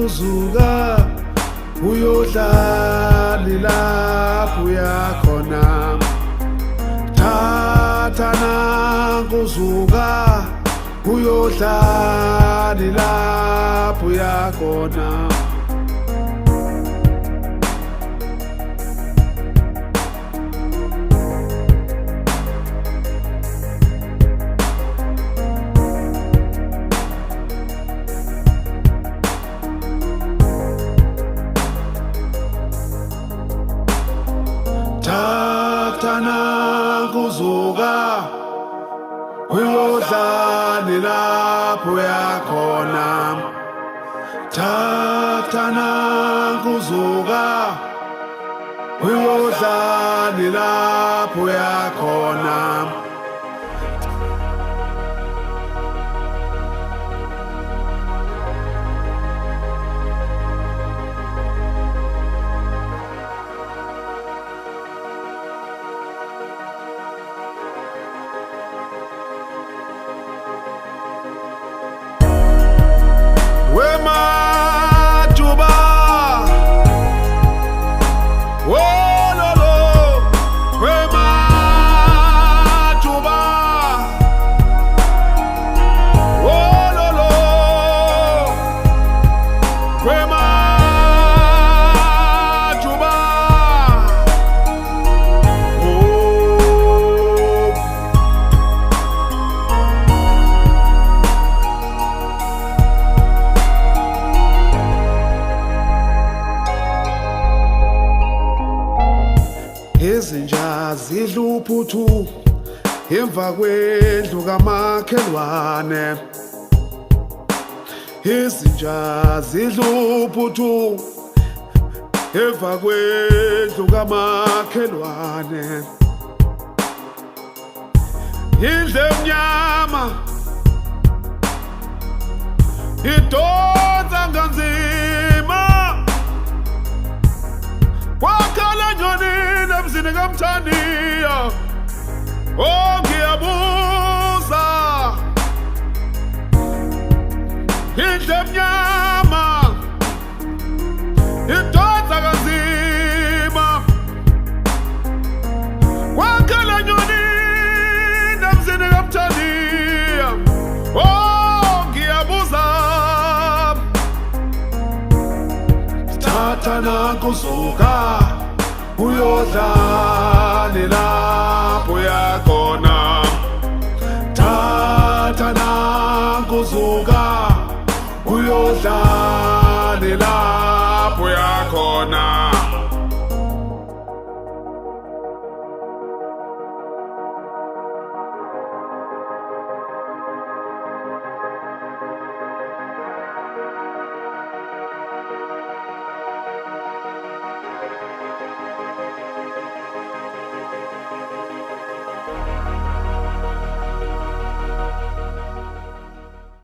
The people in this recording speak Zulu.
kuzuka uyodlali lapho uyakhona. Thatha kuzuka uyodlali lapho uyakhona. Thatha kuzuka uyodlali lapho uyakhona. Thatha kuzuka uyodlali lapho uyakhona. Wemajuba, wololo, wemajuba, wololo, wemajuba, izinja zidla uphuthu emva kwendlu kamakhelwane. Izinja zidla uphuthu emva kwendlu kamakhelwane. Indlu emnyama idonsa kanzima, wakhala njoni emzini kaMthaniya. Oh, ngiyabuza, indlu emnyama idonsa kanzima, wakhala njoni emzini kaMthaniya. Oh, ngiyabuza, thatha kuzuka uyodlala